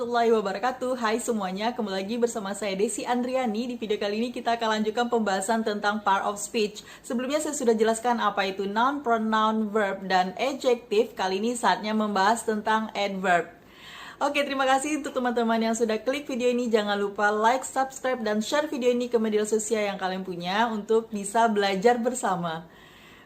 warahmatullahi wabarakatuh. Hai semuanya, kembali lagi bersama saya Desi Andriani. Di video kali ini kita akan lanjutkan pembahasan tentang part of speech. Sebelumnya saya sudah jelaskan apa itu noun, pronoun, verb, dan adjective. Kali ini saatnya membahas tentang adverb. Oke, terima kasih untuk teman-teman yang sudah klik video ini. Jangan lupa like, subscribe, dan share video ini ke media sosial yang kalian punya untuk bisa belajar bersama.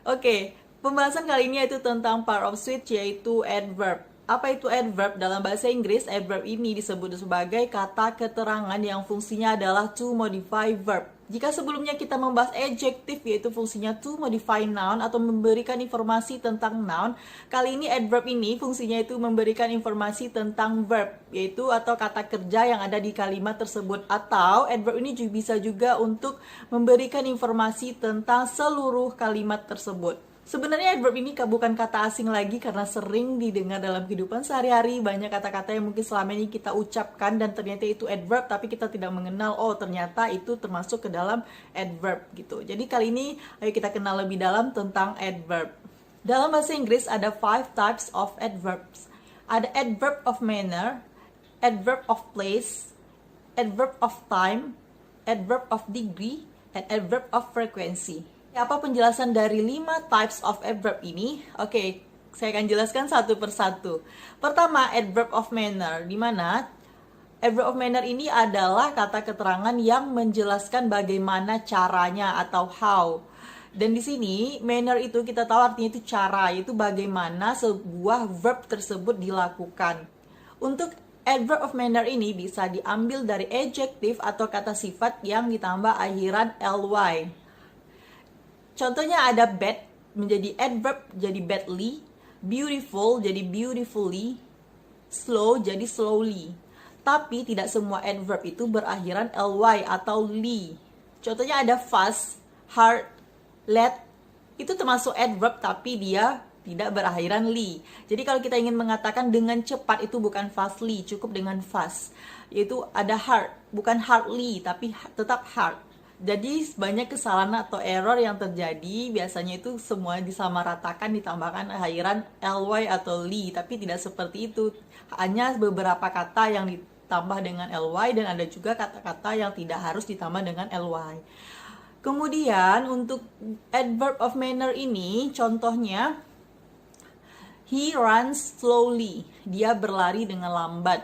Oke, pembahasan kali ini yaitu tentang part of speech, yaitu adverb. Apa itu adverb? Dalam bahasa Inggris, adverb ini disebut sebagai kata keterangan yang fungsinya adalah to modify verb. Jika sebelumnya kita membahas adjective, yaitu fungsinya to modify noun atau memberikan informasi tentang noun, kali ini adverb ini fungsinya itu memberikan informasi tentang verb, yaitu atau kata kerja yang ada di kalimat tersebut. Atau adverb ini bisa juga untuk memberikan informasi tentang seluruh kalimat tersebut. Sebenarnya adverb ini bukan kata asing lagi karena sering didengar dalam kehidupan sehari-hari. Banyak kata-kata yang mungkin selama ini kita ucapkan dan ternyata itu adverb, tapi kita tidak mengenal, oh ternyata itu termasuk ke dalam adverb gitu. Jadi kali ini ayo kita kenal lebih dalam tentang adverb. Dalam bahasa Inggris ada 5 types of adverbs. Ada adverb of manner, adverb of place, adverb of time, adverb of degree, and adverb of frequency. Apa penjelasan dari 5 types of adverb ini? Oke, saya akan jelaskan satu persatu. Pertama, adverb of manner, di mana adverb of manner ini adalah kata keterangan yang menjelaskan bagaimana caranya atau how. Dan di sini manner itu kita tahu artinya itu cara, yaitu bagaimana sebuah verb tersebut dilakukan. Untuk adverb of manner ini bisa diambil dari adjective atau kata sifat yang ditambah akhiran ly. Contohnya ada bad menjadi adverb jadi badly, beautiful jadi beautifully, slow jadi slowly. Tapi tidak semua adverb itu berakhiran ly atau li. Contohnya ada fast, hard, let. Itu termasuk adverb tapi dia tidak berakhiran li. Jadi kalau kita ingin mengatakan dengan cepat itu bukan fastly, cukup dengan fast. Yaitu ada hard, bukan hardly tapi tetap hard. Jadi banyak kesalahan atau error yang terjadi, biasanya itu semua disamaratakan, ditambahkan akhiran ly atau li, tapi tidak seperti itu. Hanya beberapa kata yang ditambah dengan ly dan ada juga kata-kata yang tidak harus ditambah dengan ly. Kemudian untuk adverb of manner ini, contohnya he runs slowly, dia berlari dengan lambat.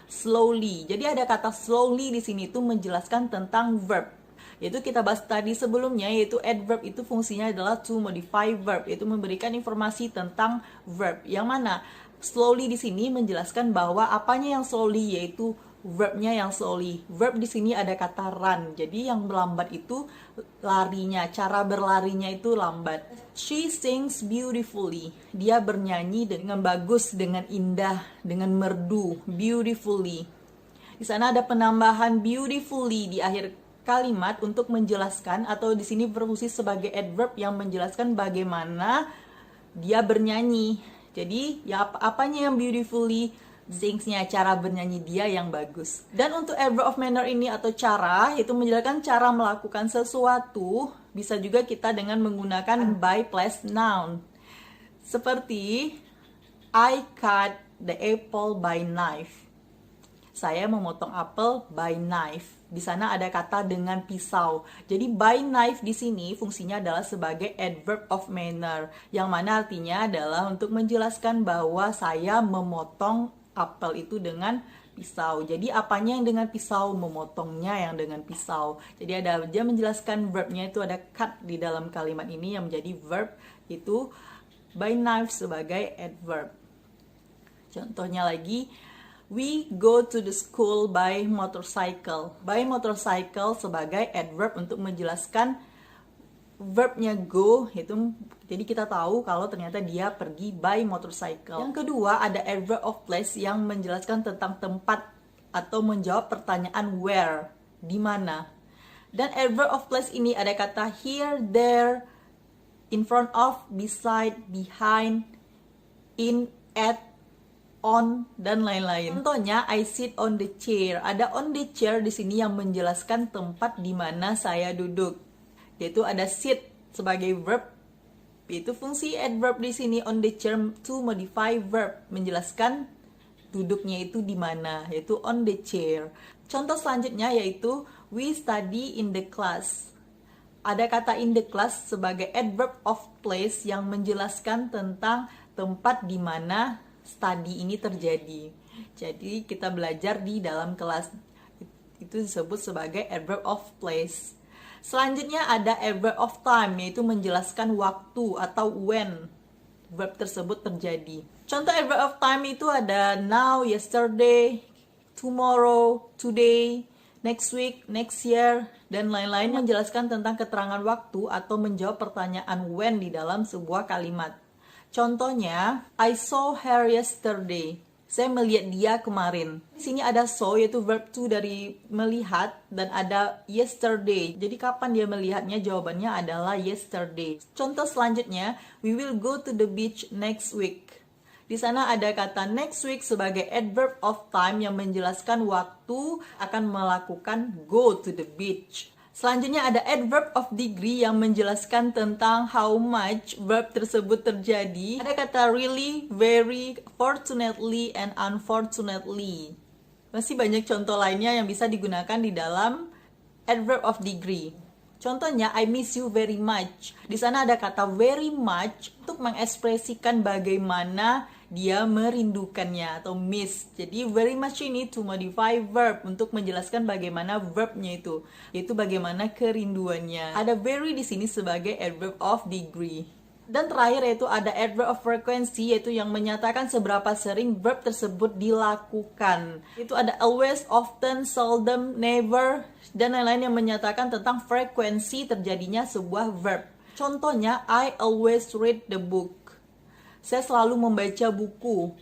Slowly, jadi ada kata slowly di sini itu menjelaskan tentang verb. Yaitu kita bahas tadi sebelumnya, yaitu adverb itu fungsinya adalah to modify verb, yaitu memberikan informasi tentang verb. Yang mana slowly di sini menjelaskan bahwa apanya yang slowly, yaitu verbnya yang slowly. Verb di sini ada kata run, jadi yang melambat itu larinya, cara berlarinya itu lambat. She sings beautifully, dia bernyanyi dengan bagus, dengan indah, dengan merdu, beautifully. Di sana ada penambahan beautifully di akhir kalimat untuk menjelaskan, atau di sini berfungsi sebagai adverb yang menjelaskan bagaimana dia bernyanyi. Jadi ya apanya yang beautifully, sings-nya, cara bernyanyi dia yang bagus. Dan untuk adverb of manner ini atau cara, itu menjelaskan cara melakukan sesuatu. Bisa juga kita dengan menggunakan by place noun. Seperti I cut the apple by knife. Saya memotong apel by knife. Di sana ada kata dengan pisau. Jadi by knife di sini fungsinya adalah sebagai adverb of manner, yang mana artinya adalah untuk menjelaskan bahwa saya memotong apel itu dengan pisau. Jadi apanya yang dengan pisau, memotongnya yang dengan pisau. Jadi dia menjelaskan verbnya itu ada cut di dalam kalimat ini yang menjadi verb, itu by knife sebagai adverb. Contohnya lagi, we go to the school by motorcycle. By motorcycle sebagai adverb untuk menjelaskan verbnya go, itu jadi kita tahu kalau ternyata dia pergi by motorcycle. Yang kedua ada adverb of place yang menjelaskan tentang tempat atau menjawab pertanyaan where, di mana. Dan adverb of place ini ada kata here, there, in front of, beside, behind, in, at, on, dan lain-lain. Contohnya I sit on the chair. Ada on the chair di sini yang menjelaskan tempat di mana saya duduk. Yaitu ada sit sebagai verb. Itu fungsi adverb di sini on the chair to modify verb, menjelaskan duduknya itu di mana, yaitu on the chair. Contoh selanjutnya yaitu we study in the class. Ada kata in the class sebagai adverb of place yang menjelaskan tentang tempat di mana study ini terjadi. Jadi kita belajar di dalam kelas, itu disebut sebagai adverb of place. Selanjutnya ada adverb of time, yaitu menjelaskan waktu atau when verb tersebut terjadi. Contoh adverb of time itu ada now, yesterday, tomorrow, today, next week, next year, dan lain-lain, menjelaskan tentang keterangan waktu atau menjawab pertanyaan when di dalam sebuah kalimat. Contohnya, I saw her yesterday. Saya melihat dia kemarin. Di sini ada saw, yaitu verb to dari melihat, dan ada yesterday. Jadi kapan dia melihatnya? Jawabannya adalah yesterday. Contoh selanjutnya, we will go to the beach next week. Di sana ada kata next week sebagai adverb of time yang menjelaskan waktu akan melakukan go to the beach. Selanjutnya ada adverb of degree yang menjelaskan tentang how much verb tersebut terjadi. Ada kata really, very, fortunately, and unfortunately. Masih banyak contoh lainnya yang bisa digunakan di dalam adverb of degree. Contohnya, I miss you very much. Di sana ada kata very much untuk mengekspresikan bagaimana dia merindukannya atau miss. Jadi very much ini to modify verb untuk menjelaskan bagaimana verbnya itu, yaitu bagaimana kerinduannya. Ada very di sini sebagai adverb of degree. Dan terakhir yaitu ada adverb of frequency, yaitu yang menyatakan seberapa sering verb tersebut dilakukan. Itu ada always, often, seldom, never, dan lain-lain yang menyatakan tentang frekuensi terjadinya sebuah verb. Contohnya, I always read the book. Saya selalu membaca buku.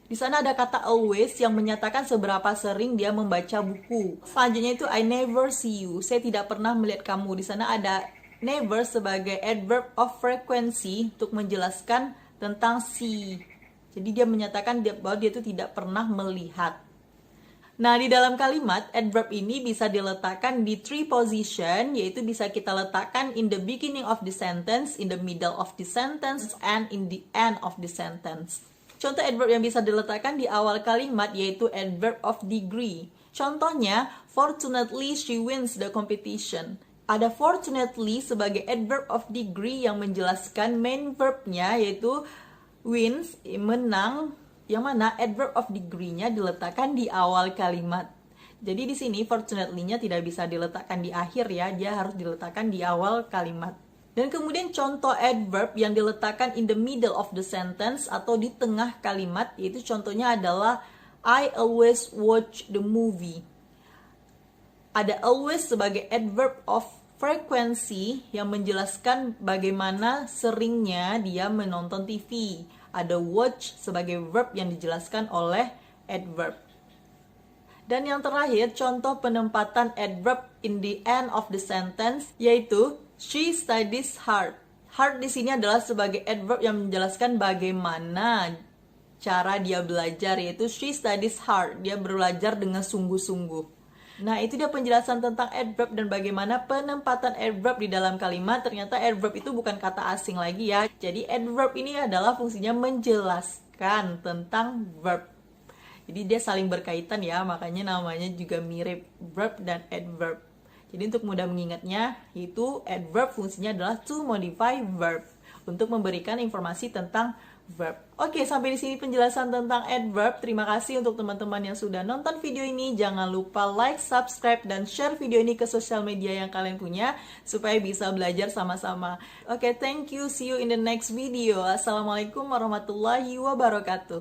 Di sana ada kata always yang menyatakan seberapa sering dia membaca buku. Selanjutnya itu I never see you. Saya tidak pernah melihat kamu. Di sana ada never sebagai adverb of frequency untuk menjelaskan tentang see. Jadi dia menyatakan bahwa dia itu tidak pernah melihat. Nah, di dalam kalimat, adverb ini bisa diletakkan di three position, yaitu bisa kita letakkan in the beginning of the sentence, in the middle of the sentence, and in the end of the sentence. Contoh adverb yang bisa diletakkan di awal kalimat yaitu adverb of degree. Contohnya, fortunately she wins the competition. Ada fortunately sebagai adverb of degree yang menjelaskan main verbnya yaitu wins, menang, yang mana adverb of degree-nya diletakkan di awal kalimat. Jadi di sini fortunately-nya tidak bisa diletakkan di akhir ya, dia harus diletakkan di awal kalimat. Dan kemudian contoh adverb yang diletakkan in the middle of the sentence atau di tengah kalimat, yaitu contohnya adalah I always watch the movie. Ada always sebagai adverb of frequency yang menjelaskan bagaimana seringnya dia menonton TV. Ada watch sebagai verb yang dijelaskan oleh adverb. Dan yang terakhir, contoh penempatan adverb in the end of the sentence yaitu she studies hard. Hard di sini adalah sebagai adverb yang menjelaskan bagaimana cara dia belajar, yaitu she studies hard. Dia belajar dengan sungguh-sungguh. Nah, itu dia penjelasan tentang adverb dan bagaimana penempatan adverb di dalam kalimat. Ternyata adverb itu bukan kata asing lagi ya. Jadi adverb ini adalah fungsinya menjelaskan tentang verb. Jadi dia saling berkaitan ya, makanya namanya juga mirip verb dan adverb. Jadi untuk mudah mengingatnya, itu adverb fungsinya adalah to modify verb, untuk memberikan informasi tentang verb. Oke, sampai di sini penjelasan tentang adverb. Terima kasih untuk teman-teman yang sudah nonton video ini. Jangan lupa like, subscribe, dan share video ini ke sosial media yang kalian punya supaya bisa belajar sama-sama. Oke, thank you. See you in the next video. Assalamualaikum warahmatullahi wabarakatuh.